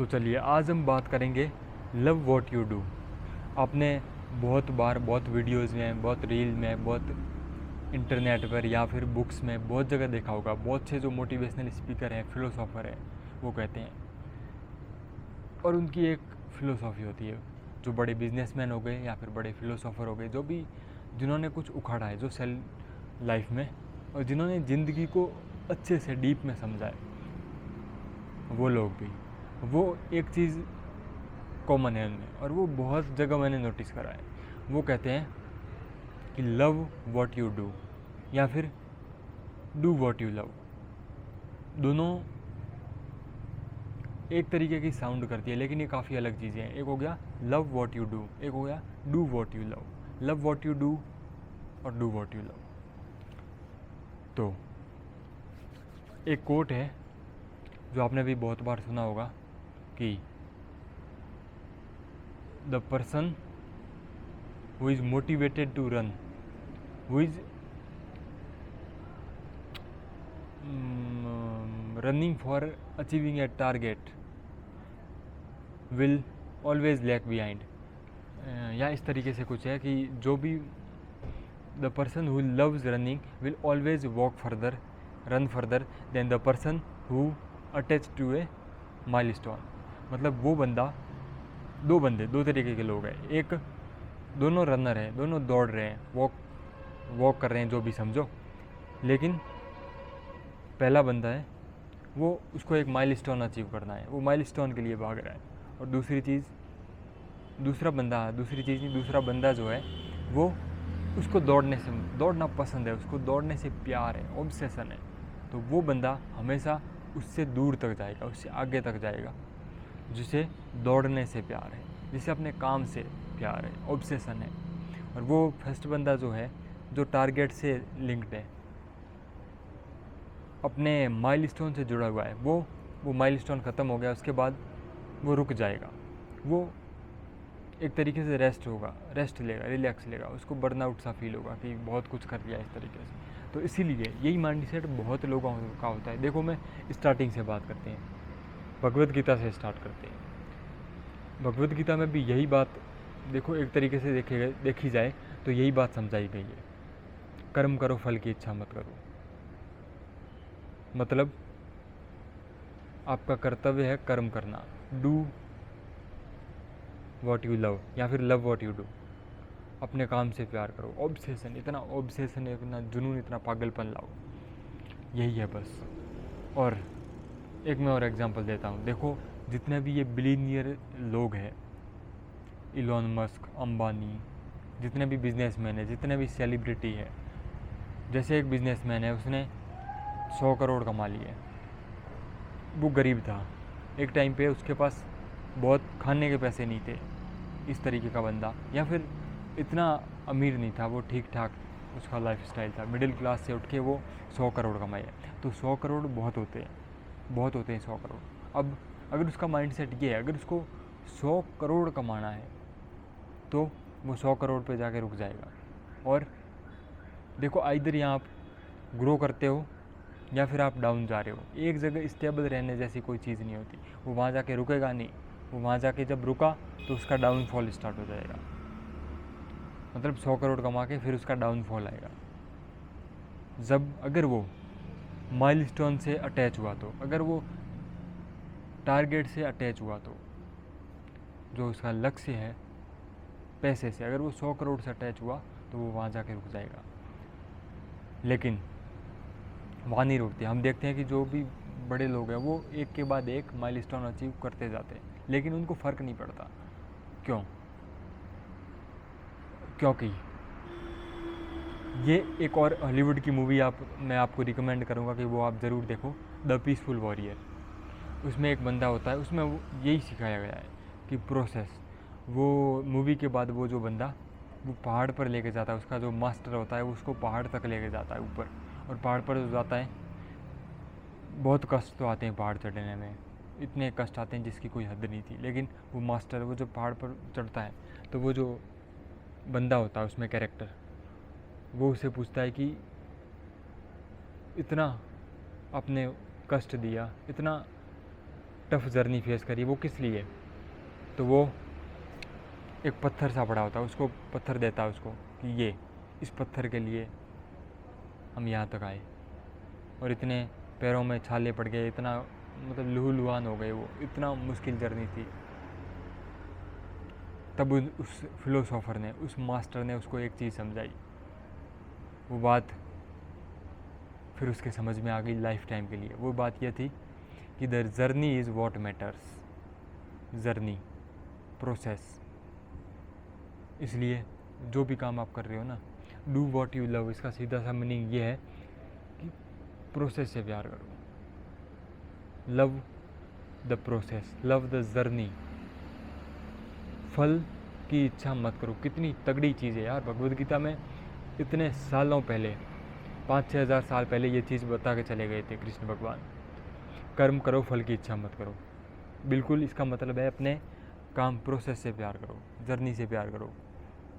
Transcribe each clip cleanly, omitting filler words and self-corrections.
तो चलिए आज हम बात करेंगे लव वॉट यू डू। आपने बहुत बार, बहुत वीडियोज़ में, बहुत रील में, बहुत इंटरनेट पर या फिर बुक्स में बहुत जगह देखा होगा। बहुत से जो मोटिवेशनल स्पीकर हैं, फिलोसोफर हैं, वो कहते हैं, और उनकी एक फ़िलोसॉफ़ी होती है। जो बड़े बिजनेसमैन हो गए या फिर बड़े फिलोसोफर हो गए, जो भी जिन्होंने कुछ उखाड़ा है जो सेल लाइफ में, और जिन्होंने ज़िंदगी को अच्छे से डीप में समझा है, वो लोग भी, वो एक चीज़ कॉमन है उनमें, और वो बहुत जगह मैंने नोटिस करा है। वो कहते हैं कि लव व्हाट यू डू या फिर डू व्हाट यू लव। दोनों एक तरीके की साउंड करती है, लेकिन ये काफ़ी अलग चीज़ें हैं। एक हो गया लव व्हाट यू डू, एक हो गया do what you love. Love what you do और डू व्हाट यू लव। तो एक कोट है जो आपने भी बहुत बार सुना होगा कि the person who is motivated to run, who is running for achieving a target will always lag behind, या इस तरीके से कुछ है कि जो भी the person who loves running will always walk further, run further than the person who attach to a milestone. मतलब वो बंदा, दो तरीके के लोग हैं। एक, दोनों रनर हैं, दोनों दौड़ रहे हैं, वॉक कर रहे हैं, जो भी समझो, लेकिन पहला बंदा है वो, उसको एक माइलस्टोन अचीव करना है, वो माइलस्टोन के लिए भाग रहा है। और दूसरी चीज़, दूसरा बंदा जो है वो, उसको दौड़ना पसंद है, उसको दौड़ने से प्यार है, ऑब्सेशन है। तो वो बंदा हमेशा उससे दूर तक जाएगा, उससे आगे तक जाएगा, जिसे दौड़ने से प्यार है, जिसे अपने काम से प्यार है, ऑब्सेशन है। और वो फर्स्ट बंदा जो है, जो टारगेट से लिंक्ड है, अपने माइलस्टोन से जुड़ा हुआ है, वो माइलस्टोन ख़त्म हो गया, उसके बाद वो रुक जाएगा, वो एक तरीके से रेस्ट लेगा, रिलैक्स लेगा, उसको बर्नआउट सा फील होगा कि बहुत कुछ कर लिया इस तरीके से। तो इसीलिए यही माइंडसेट बहुत लोगों का होता है। देखो, मैं स्टार्टिंग से बात करते हैं, भगवद गीता से स्टार्ट करते हैं। भगवद गीता में भी यही बात, देखो, एक तरीके से देखी जाए तो यही बात समझाई गई है। कर्म करो, फल की इच्छा मत करो। मतलब आपका कर्तव्य है कर्म करना, डू व्हाट यू लव या फिर लव व्हाट यू डू। अपने काम से प्यार करो, ऑब्सेशन, इतना जुनून, इतना पागलपन लाओ, यही है बस। और एक मैं और एग्जांपल देता हूँ। देखो, जितने भी ये बिलीनियर लोग हैं, इलॉन मस्क, अंबानी, जितने भी बिजनेसमैन हैं, जितने भी सेलिब्रिटी है, जैसे एक बिजनेसमैन है, उसने 100 करोड़ कमा लिए, वो गरीब था एक टाइम पे, उसके पास बहुत खाने के पैसे नहीं थे, इस तरीके का बंदा, या फिर इतना अमीर नहीं था, वो ठीक ठाक उसका लाइफ स्टाइल था, मिडिल क्लास से उठ के वो 100 करोड़ कमाए। तो 100 करोड़ बहुत होते हैं 100 करोड़। अब अगर उसका माइंडसेट ये है, अगर उसको 100 करोड़ कमाना है तो वो 100 करोड़ पे जाके रुक जाएगा। और देखो, आइदर यहाँ आप ग्रो करते हो या फिर आप डाउन जा रहे हो। एक जगह स्टेबल रहने जैसी कोई चीज़ नहीं होती। वो वहाँ जाके रुकेगा नहीं, वो वहाँ जाके जब रुका तो उसका डाउनफॉल स्टार्ट हो जाएगा। मतलब 100 करोड़ कमा के फिर उसका डाउनफॉल आएगा, जब अगर वो माइलस्टोन से अटैच हुआ, तो अगर वो टारगेट से अटैच हुआ, तो जो उसका लक्ष्य है पैसे से, अगर वो 100 करोड़ से अटैच हुआ तो वो वहाँ जाके रुक जाएगा। लेकिन वहाँ नहीं रुकते। हम देखते हैं कि जो भी बड़े लोग हैं वो एक के बाद एक माइलस्टोन अचीव करते जाते हैं, लेकिन उनको फ़र्क नहीं पड़ता। क्यों? क्योंकि ये एक और हॉलीवुड की मूवी मैं आपको रिकमेंड करूँगा कि वो आप ज़रूर देखो, द पीसफुल वॉरियर। उसमें एक बंदा होता है, उसमें यही सिखाया गया है कि प्रोसेस। वो मूवी के बाद वो जो बंदा वो पहाड़ पर लेके जाता है, उसका जो मास्टर होता है वो उसको पहाड़ तक लेके जाता है ऊपर, और पहाड़ पर जो जाता है, बहुत कष्ट तो आते हैं पहाड़ चढ़ने में, इतने कष्ट आते हैं जिसकी कोई हद नहीं थी। लेकिन वो मास्टर, वो जो पहाड़ पर चढ़ता है, तो वो जो बंदा होता है उसमें कैरेक्टर, वो उसे पूछता है कि इतना आपने कष्ट दिया, इतना टफ जर्नी फेस करी, वो किस लिए? तो वो एक पत्थर सा पड़ा होता है, उसको पत्थर देता है उसको कि ये इस पत्थर के लिए हम यहाँ तक आए, और इतने पैरों में छाले पड़ गए, इतना मतलब लहूलुहान हो गए, वो इतना मुश्किल जर्नी थी। तब उस फिलोसोफर ने, उस मास्टर ने उसको एक चीज़ समझाई, वो बात फिर उसके समझ में आ गई लाइफ टाइम के लिए। वो बात यह थी कि the journey is what matters, journey, process. इसलिए जो भी काम आप कर रहे हो ना, डू वॉट यू लव, इसका सीधा सा मीनिंग ये है कि प्रोसेस से प्यार करो, love the process, love the journey. फल की इच्छा मत करो। कितनी तगड़ी चीज़ है यार, भगवद गीता में इतने सालों पहले, 5-6 हज़ार साल पहले ये चीज़ बता के चले गए थे कृष्ण भगवान। कर्म करो, फल की इच्छा मत करो। बिल्कुल इसका मतलब है अपने काम, प्रोसेस से प्यार करो, जर्नी से प्यार करो,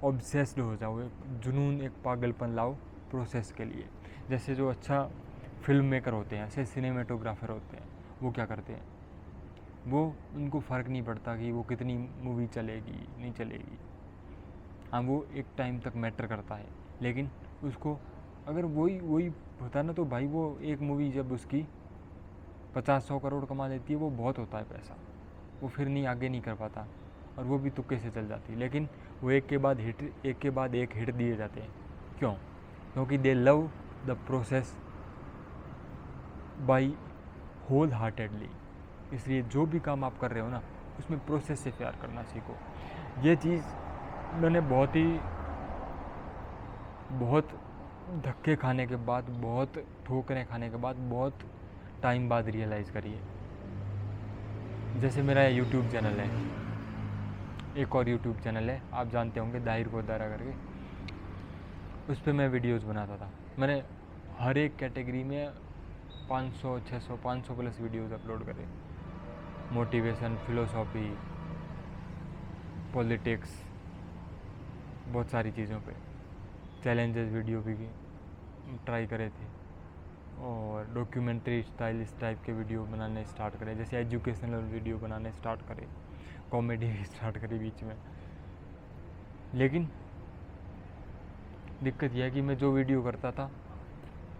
ऑब्सेस्ड हो जाओ, एक जुनून, एक पागलपन लाओ प्रोसेस के लिए। जैसे जो अच्छा फिल्म मेकर होते हैं, ऐसे सिनेमेटोग्राफर होते हैं, वो क्या करते हैं, वो उनको फ़र्क नहीं पड़ता कि वो कितनी मूवी चलेगी नहीं चलेगी। हाँ, वो एक टाइम तक मैटर करता है, लेकिन उसको अगर वही होता ना, तो भाई वो एक मूवी जब उसकी 50-100 करोड़ कमा लेती है, वो बहुत होता है पैसा, वो फिर नहीं आगे नहीं कर पाता, और वो भी तुक्के से चल जाती है। लेकिन वो एक के बाद एक हिट दिए जाते हैं। क्यों? क्योंकि they love the process by wholeheartedly. इसलिए जो भी काम आप कर रहे हो ना, उसमें प्रोसेस से प्यार करना सीखो। ये चीज़ मैंने बहुत धक्के खाने के बाद, बहुत ठोकरें खाने के बाद, बहुत टाइम बाद रियलाइज़ करी है। जैसे मेरा यूट्यूब चैनल है, एक और यूट्यूब चैनल है, आप जानते होंगे, दाहिर गोदारा करके, उस पर मैं वीडियोज़ बनाता था। मैंने हर एक कैटेगरी में 500, 600, 500 प्लस वीडियोज़ अपलोड करे। मोटिवेशन, फिलोसॉफी, पॉलिटिक्स, बहुत सारी चीज़ों पे चैलेंजेस वीडियो भी ट्राई करे थे, और डॉक्यूमेंट्री स्टाइल, इस टाइप के वीडियो बनाने स्टार्ट करे। जैसे एजुकेशनल वीडियो बनाने स्टार्ट करे, कॉमेडी भी स्टार्ट करी बीच में। लेकिन दिक्कत यह है कि मैं जो वीडियो करता था,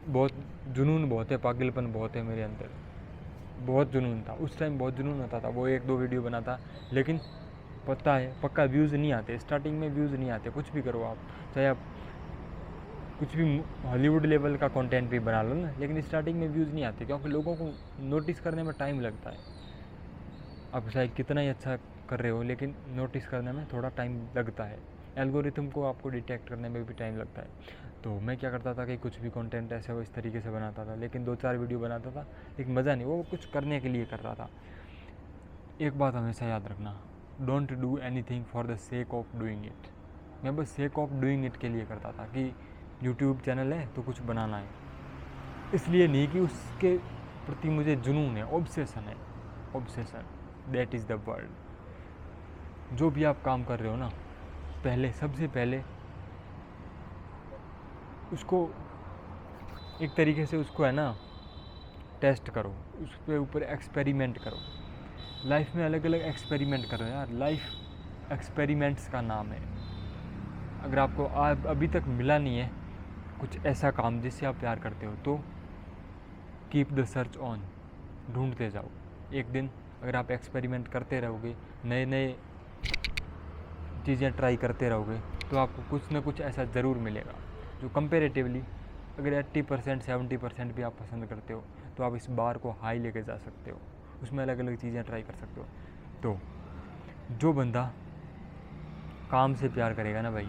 बहुत जुनून बहुत है, पागलपन बहुत है मेरे अंदर, बहुत जुनून था उस टाइम, बहुत जुनून होता था। वो 1-2 वीडियो बनाता, लेकिन पता है पक्का व्यूज़ नहीं आते, स्टार्टिंग में व्यूज़ नहीं आते। कुछ भी करो आप, चाहे आप कुछ भी हॉलीवुड लेवल का कंटेंट भी बना लो ना, लेकिन स्टार्टिंग में व्यूज़ नहीं आते, क्योंकि लोगों को नोटिस करने में टाइम लगता है। आप चाहे कितना ही अच्छा कर रहे हो, लेकिन नोटिस करने में थोड़ा टाइम लगता है। एल्गोरिथम को आपको डिटेक्ट करने में भी टाइम लगता है। तो मैं क्या करता था कि कुछ भी कंटेंट ऐसे वो इस तरीके से बनाता था, लेकिन 2-4 वीडियो बनाता था, लेकिन मज़ा नहीं, वो कुछ करने के लिए कर रहा था। एक बात हमेशा याद रखना, don't do anything for the sake of doing it. मैं बस सेक ऑफ डूइंग इट के लिए करता था कि यूट्यूब चैनल है तो कुछ बनाना है, इसलिए नहीं कि उसके प्रति मुझे जुनून है, ऑब्सेशन है, obsession, that is the word. जो भी आप काम कर रहे हो ना, सबसे पहले उसको एक तरीके से उसको है ना टेस्ट करो, उस पर ऊपर एक्सपेरिमेंट करो। लाइफ में अलग अलग एक्सपेरिमेंट करो यार, लाइफ एक्सपेरिमेंट्स का नाम है। अगर आपको अभी तक मिला नहीं है कुछ ऐसा काम जिससे आप प्यार करते हो, तो कीप द सर्च ऑन, ढूंढते जाओ। एक दिन अगर आप एक्सपेरिमेंट करते रहोगे, नए नए चीज़ें ट्राई करते रहोगे, तो आपको कुछ ना कुछ ऐसा ज़रूर मिलेगा जो कंपेरेटिवली, अगर 80%, 70% भी आप पसंद करते हो, तो आप इस बार को हाई लेके जा सकते हो, उसमें अलग अलग चीज़ें ट्राई कर सकते हो। तो जो बंदा काम से प्यार करेगा ना भाई,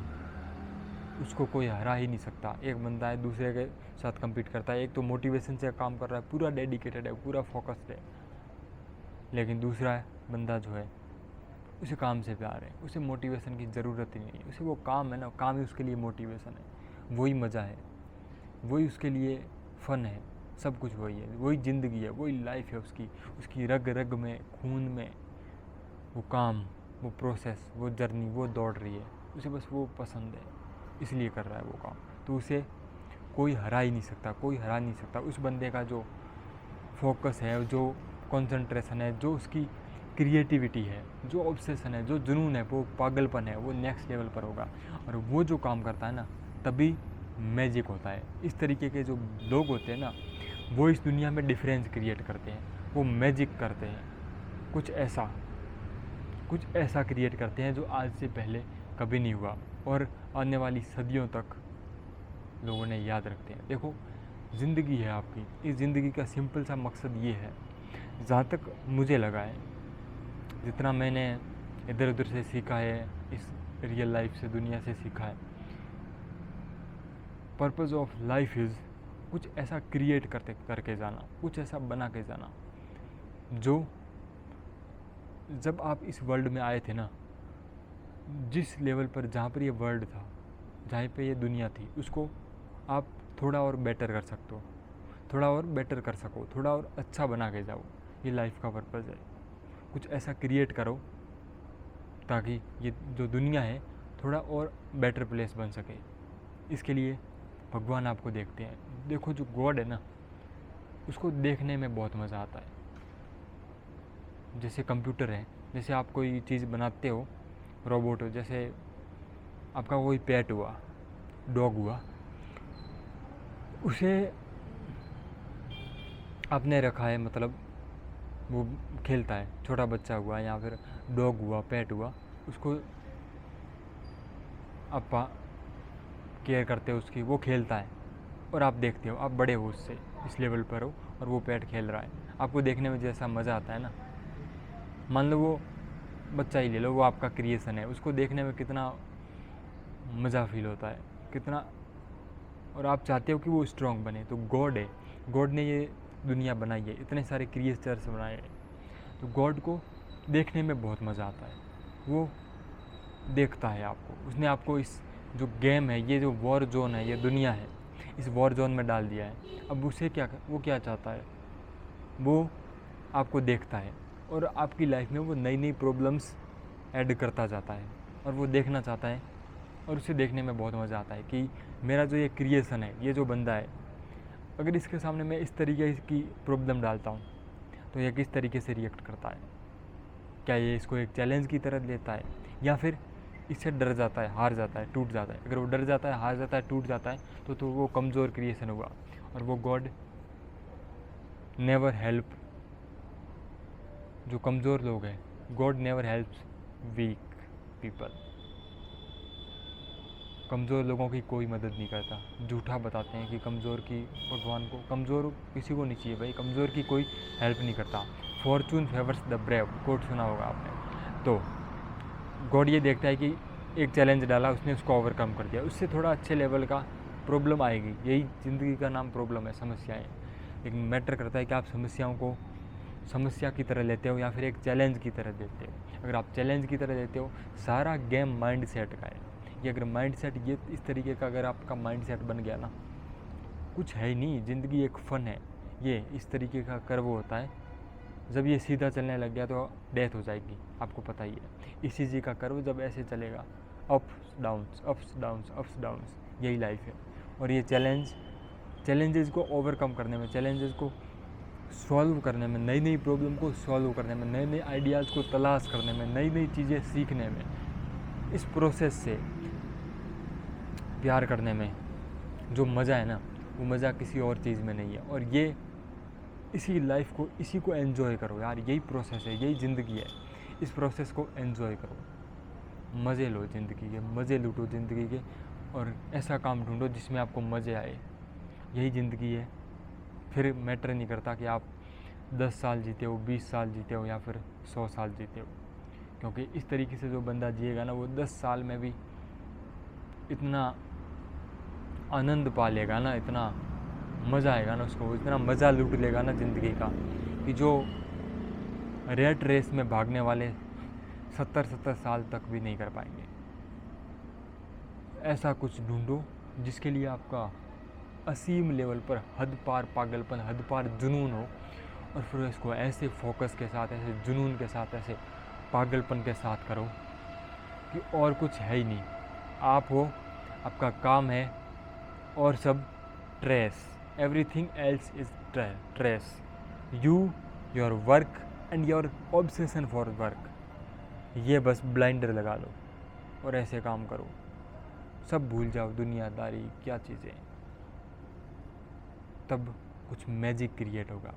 उसको कोई हरा ही नहीं सकता। एक बंदा है दूसरे के साथ compete करता है, एक तो मोटिवेशन से काम कर रहा है, पूरा डेडिकेटेड है, पूरा फोकस्ड है, लेकिन दूसरा बंदा जो है उसे काम से प्यार है, उसे मोटिवेशन की ज़रूरत ही नहीं है, उसे वो काम है ना, काम ही उसके लिए मोटिवेशन है, वही मज़ा है, वही उसके लिए फ़न है, सब कुछ वही है, वही ज़िंदगी है, वही लाइफ है उसकी रग रग में, खून में वो काम, वो प्रोसेस, वो जर्नी, वो दौड़ रही है, उसे बस वो पसंद है, इसलिए कर रहा है वो काम। तो उसे कोई हरा ही नहीं सकता, कोई हरा नहीं सकता। उस बंदे का जो फोकस है, जो कंसंट्रेशन है, जो उसकी क्रिएटिविटी है, जो ऑब्सेशन है, जो जुनून है, वो पागलपन है, वो नेक्स्ट लेवल पर होगा। और वो जो काम करता है ना, तभी मैजिक होता है। इस तरीके के जो लोग होते हैं ना, वो इस दुनिया में डिफरेंस क्रिएट करते हैं, वो मैजिक करते हैं, कुछ ऐसा क्रिएट करते हैं जो आज से पहले कभी नहीं हुआ और आने वाली सदियों तक लोगों ने याद रखते हैं। देखो, ज़िंदगी है आपकी, इस ज़िंदगी का सिंपल सा मकसद ये है, जहाँ तक मुझे लगा है, जितना मैंने इधर उधर से सीखा है, इस रियल लाइफ से, दुनिया से सीखा है, पर्पज़ ऑफ लाइफ इज़ कुछ ऐसा क्रिएट करके जाना, कुछ ऐसा बना के जाना, जो जब आप इस वर्ल्ड में आए थे ना, जिस लेवल पर, जहाँ पर ये वर्ल्ड था, जहाँ पे ये दुनिया थी, उसको आप थोड़ा और बेटर कर सकते हो, थोड़ा और बेटर कर सको, थोड़ा और अच्छा बना के जाओ। ये लाइफ का पर्पज़ है। कुछ ऐसा क्रिएट करो ताकि ये जो दुनिया है थोड़ा और बेटर प्लेस बन सके। इसके लिए भगवान आपको देखते हैं। देखो, जो गॉड है ना, उसको देखने में बहुत मज़ा आता है। जैसे कंप्यूटर है, जैसे आप कोई चीज़ बनाते हो, रोबोट हो, जैसे आपका कोई पेट हुआ, डॉग हुआ, उसे आपने रखा है, मतलब वो खेलता है, छोटा बच्चा हुआ या फिर डॉग हुआ, पेट हुआ, उसको आप केयर करते हो उसकी, वो खेलता है और आप देखते हो, आप बड़े हो उससे, इस लेवल पर हो और वो पेट खेल रहा है। आपको देखने में जैसा मज़ा आता है ना, मान लो वो बच्चा ही ले लो, वो आपका क्रिएशन है, उसको देखने में कितना मज़ा फील होता है, कितना, और आप चाहते हो कि वो स्ट्रॉन्ग बने। तो गॉड है, गॉड ने ये दुनिया बनाई है, इतने सारे क्रिएचर्स बनाए हैं, तो गॉड को देखने में बहुत मज़ा आता है। वो देखता है आपको, उसने आपको इस जो गेम है, ये जो वॉर जोन है, ये दुनिया है, इस वॉर जोन में डाल दिया है। अब उसे वो क्या चाहता है, वो आपको देखता है और आपकी लाइफ में वो नई नई प्रॉब्लम्स ऐड करता जाता है और वो देखना चाहता है, और उसे देखने में बहुत मज़ा आता है कि मेरा जो ये क्रिएशन है, ये जो बंदा है, अगर इसके सामने मैं इस तरीके की प्रॉब्लम डालता हूँ तो ये किस तरीके से रिएक्ट करता है। क्या ये इसको एक चैलेंज की तरह लेता है या फिर इससे डर जाता है, हार जाता है, टूट जाता है। अगर वो डर जाता है, हार जाता है, टूट जाता है तो वो कमज़ोर क्रिएशन हुआ। और वो गॉड नेवर हेल्प जो कमज़ोर लोग हैं, God never helps weak people. कमज़ोर लोगों की कोई मदद नहीं करता। झूठा बताते हैं कि कमज़ोर की भगवान को, कमज़ोर किसी को नहीं चाहिए भाई, कमज़ोर की कोई हेल्प नहीं करता। Fortune favours the brave, quote सुना होगा आपने। तो गॉड ये देखता है कि एक चैलेंज डाला, उसने उसको ओवरकम कर दिया, उससे थोड़ा अच्छे लेवल का प्रॉब्लम आएगी। यही ज़िंदगी का नाम प्रॉब्लम है, समस्याएँ। लेकिन मैटर करता है कि आप समस्याओं को समस्या की तरह लेते हो या फिर एक चैलेंज की तरह देते हो। अगर आप चैलेंज की तरह देते हो, सारा गेम माइंड सेट का है। ये अगर माइंड सेट ये इस तरीके का अगर आपका माइंड सेट बन गया ना, कुछ है ही नहीं, ज़िंदगी एक फ़न है। ये इस तरीके का कर्व होता है, जब ये सीधा चलने लग गया तो डेथ हो जाएगी, आपको पता ही है। इसी जी का कर्व जब ऐसे चलेगा, ups downs, ups downs, ups downs, यही लाइफ है। और ये चैलेंजेस को ओवरकम करने में, चैलेंजेस को सॉल्व करने में, नई नई प्रॉब्लम को सॉल्व करने में, नए नए आइडियाज़ को तलाश करने में, नई नई चीज़ें सीखने में, इस प्रोसेस से प्यार करने में जो मज़ा है ना, वो मज़ा किसी और चीज़ में नहीं है। और ये इसी लाइफ को, इसी को एंजॉय करो यार, यही प्रोसेस है, यही ज़िंदगी है। इस प्रोसेस को एंजॉय करो, मज़े लो ज़िंदगी के, मज़े लूटो ज़िंदगी के, और ऐसा काम ढूंढो जिसमें आपको मज़े आए। यही ज़िंदगी है। फिर मैटर नहीं करता कि आप 10 साल जीते हो, 20 साल जीते हो या फिर 100 साल जीते हो, क्योंकि इस तरीके से जो बंदा जिएगा ना, वो 10 साल में भी इतना आनंद पा लेगा ना, इतना मज़ा आएगा ना उसको, इतना मज़ा लूट लेगा ना ज़िंदगी का, कि जो रेट रेस में भागने वाले 70-70 साल तक भी नहीं कर पाएंगे। ऐसा कुछ ढूंढो जिसके लिए आपका असीम लेवल पर हद पार पागलपन, हद पार जुनून हो, और फिर इसको ऐसे फोकस के साथ, ऐसे जुनून के साथ, ऐसे पागलपन के साथ करो कि और कुछ है ही नहीं। आप हो, आपका काम है, और सब trace, everything else is trace. You your work and your obsession for work, ये बस ब्लाइंडर लगा लो और ऐसे काम करो, सब भूल जाओ, दुनियादारी क्या चीज़ें, तब कुछ मैजिक क्रिएट होगा।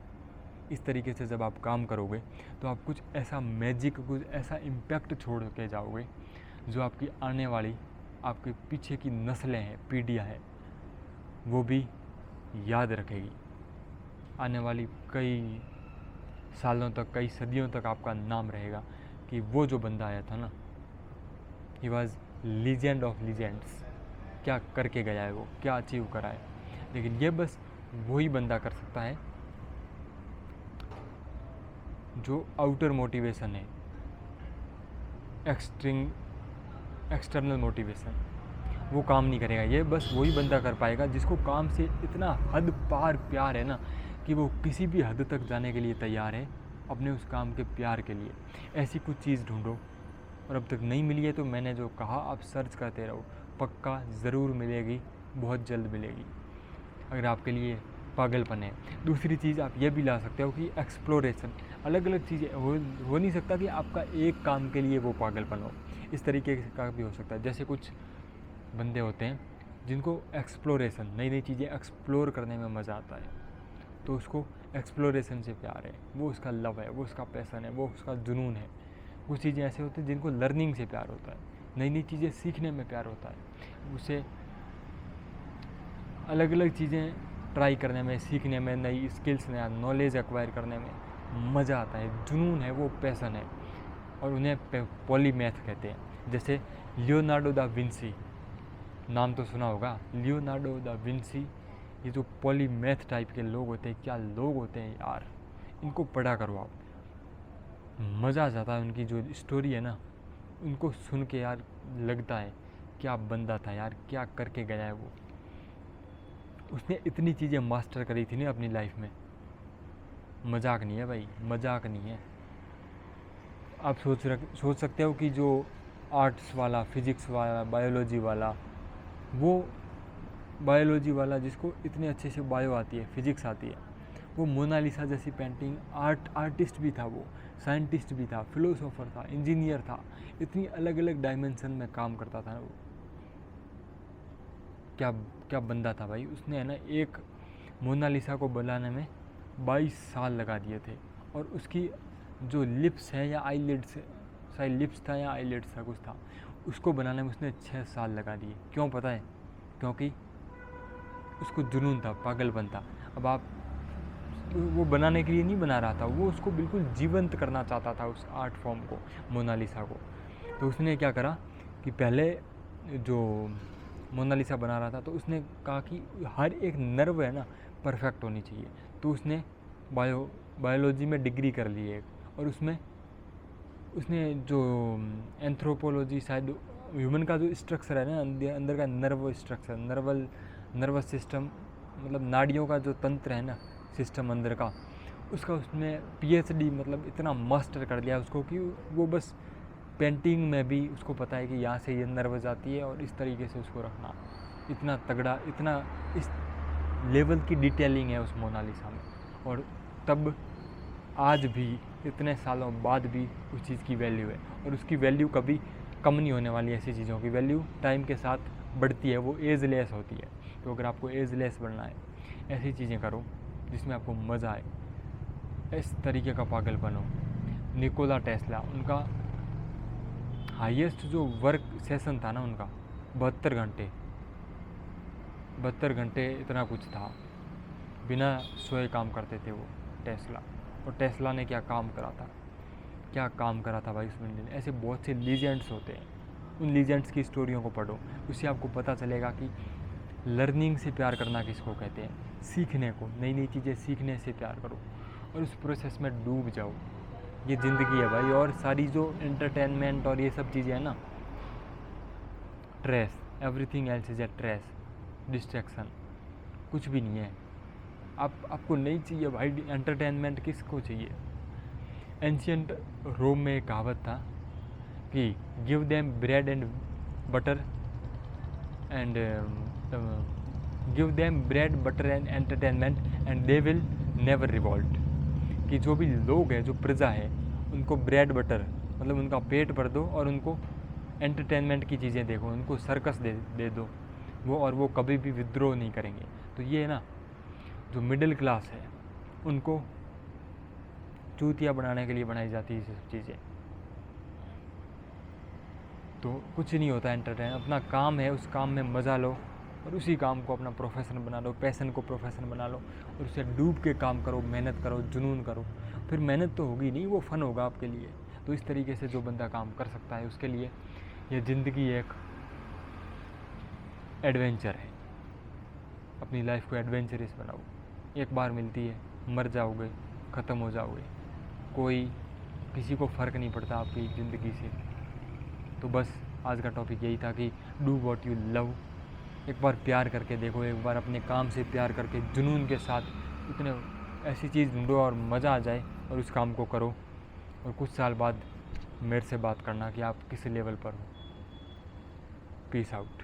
इस तरीके से जब आप काम करोगे तो आप कुछ ऐसा मैजिक, कुछ ऐसा इम्पैक्ट छोड़ के जाओगे जो आपकी आने वाली, आपके पीछे की नस्लें हैं, पीढ़ियाँ हैं, वो भी याद रखेगी। आने वाली कई सालों तक, कई सदियों तक आपका नाम रहेगा कि वो जो बंदा आया था ना, he was legend of legends, क्या करके गया है वो, क्या अचीव करा है। लेकिन ये बस वही बंदा कर सकता है जो आउटर मोटिवेशन है, एक्सटर्नल मोटिवेशन, वो काम नहीं करेगा। ये बस वही बंदा कर पाएगा जिसको काम से इतना हद पार प्यार है ना कि वो किसी भी हद तक जाने के लिए तैयार है अपने उस काम के प्यार के लिए। ऐसी कुछ चीज़ ढूंढो, और अब तक नहीं मिली है तो मैंने जो कहा आप सर्च करते रहो, पक्का ज़रूर मिलेगी, बहुत जल्द मिलेगी, अगर आपके लिए पागलपन है। दूसरी चीज़ आप ये भी ला सकते हो कि एक्सप्लोरेशन, अलग अलग चीज़ें हो नहीं सकता कि आपका एक काम के लिए वो पागलपन हो, इस तरीके का भी हो सकता है। जैसे कुछ बंदे होते हैं जिनको एक्सप्लोरेशन, नई नई चीज़ें एक्सप्लोर करने में मज़ा आता है, तो उसको एक्सप्लोरेशन से प्यार है, वो उसका लव है, वो उसका पैसन है, वो उसका जुनून है। कुछ चीज़ें ऐसे होती हैं जिनको लर्निंग से प्यार होता है, नई नई चीज़ें सीखने में प्यार होता है, उसे अलग अलग चीज़ें ट्राई करने में, सीखने में, नई स्किल्स, नया नॉलेज एक्वायर करने में मज़ा आता है, जुनून है, वो पैसन है, और उन्हें पॉलीमैथ कहते हैं। जैसे लियोनार्डो दा विंसी, नाम तो सुना होगा, लियोनार्डो दा विंसी, ये जो पॉलीमैथ टाइप के लोग होते हैं, क्या लोग होते हैं यार, इनको पढ़ा करो आप, मज़ा आ जाता है। उनकी जो स्टोरी है ना, उनको सुन के यार लगता है क्या बंदा था यार, क्या करके गया है वो, उसने इतनी चीज़ें मास्टर करी थी ना अपनी लाइफ में, मजाक नहीं है भाई, मजाक नहीं है। आप सोच सकते हो कि जो आर्ट्स वाला, फिज़िक्स वाला, बायोलॉजी वाला, वो बायोलॉजी वाला जिसको इतने अच्छे से बायो आती है, फिज़िक्स आती है, वो मोनालिसा जैसी पेंटिंग, आर्टिस्ट भी था, वो साइंटिस्ट भी था, फिलोसोफर था, इंजीनियर था, इतनी अलग अलग डायमेंशन में काम करता था वो। क्या क्या बंदा था भाई, उसने है ना एक मोनालिसा को बनाने में 22 साल लगा दिए थे, और उसकी जो लिप्स है या आईलिड्स, शायद लिप्स था या आईलिड्स था, कुछ था, उसको बनाने में उसने 6 साल लगा दिए। क्यों पता है? क्योंकि उसको जुनून था, पागलपन था। अब आप, वो बनाने के लिए नहीं बना रहा था, वो उसको बिल्कुल जीवंत करना चाहता था उस आर्ट फॉर्म को, मोनालिसा को। तो उसने क्या करा कि पहले जो मोनालिसा बना रहा था तो उसने कहा कि हर एक नर्व है ना परफेक्ट होनी चाहिए। तो उसने बायोलॉजी में डिग्री कर ली एक, और उसमें उसने जो एंथ्रोपोलॉजी, शायद ह्यूमन का जो स्ट्रक्चर है ना, अंदर का नर्व स्ट्रक्चर, नर्वस सिस्टम, मतलब नाड़ियों का जो तंत्र है ना, सिस्टम अंदर का, उसका उसने पीएचडी, मतलब इतना मास्टर कर लिया उसको कि वो बस पेंटिंग में भी उसको पता है कि यहाँ से ये नर्व जाती है और इस तरीके से उसको रखना। इतना तगड़ा, इतना इस लेवल की डिटेलिंग है उस मोनालिसा में। और तब आज भी, इतने सालों बाद भी उस चीज़ की वैल्यू है, और उसकी वैल्यू कभी कम नहीं होने वाली। ऐसी चीज़ों की वैल्यू टाइम के साथ बढ़ती है, वो एजलेस होती है। तो अगर आपको एजलेस बनना है, ऐसी चीज़ें करो जिसमें आपको मज़ा आए, इस तरीके का पागलपन हो। निकोला टेस्ला, उनका हाईएस्ट जो वर्क सेशन था ना उनका 72 घंटे, 72 घंटे इतना कुछ था, बिना सोए काम करते थे वो टेस्ला। और टेस्ला ने क्या काम करा था, क्या काम करा था भाई उस बंदे ने। ऐसे बहुत से लीजेंड्स होते हैं, उन लीजेंड्स की स्टोरियों को पढ़ो, उससे आपको पता चलेगा कि लर्निंग से प्यार करना किसको कहते हैं। सीखने को, नई नई चीज़ें सीखने से प्यार करो और उस प्रोसेस में डूब जाओ। ये ज़िंदगी है भाई, और सारी जो एंटरटेनमेंट और ये सब चीज़ें हैं ना, trace, everything else is a trace, distraction, कुछ भी नहीं है। आपको नहीं चाहिए भाई एंटरटेनमेंट, किसको चाहिए। एंशियंट रोम में एक कहावत था कि give them bread and butter and give them bread butter and entertainment and they will never revolt. कि जो भी लोग हैं, जो प्रजा है, उनको ब्रेड बटर मतलब उनका पेट भर दो और उनको एंटरटेनमेंट की चीज़ें देखो, उनको सर्कस दे दो वो, और वो कभी भी विद्रोह नहीं करेंगे। तो ये ना जो मिडिल क्लास है उनको चूतिया बनाने के लिए बनाई जाती है ये सब चीज़ें। तो कुछ नहीं होता एंटरटेन, अपना काम है, उस काम में मज़ा लो और उसी काम को अपना प्रोफेशन बना लो, पैशन को प्रोफेशन बना लो और उसे डूब के काम करो, मेहनत करो, जुनून करो। फिर मेहनत तो होगी नहीं, वो फ़न होगा आपके लिए। तो इस तरीके से जो बंदा काम कर सकता है उसके लिए ये ज़िंदगी एक एडवेंचर है। अपनी लाइफ को एडवेंचरस बनाओ। एक बार मिलती है, मर जाओगे, ख़त्म हो जाओगे, कोई किसी को फ़र्क नहीं पड़ता आपकी ज़िंदगी से। तो बस आज का टॉपिक यही था कि डू व्हाट यू लव। एक बार प्यार करके देखो, एक बार अपने काम से प्यार करके जुनून के साथ इतने ऐसी चीज़ ढूंढो और मज़ा आ जाए और उस काम को करो। और कुछ साल बाद मेरे से बात करना कि आप किस लेवल पर हो। Peace out.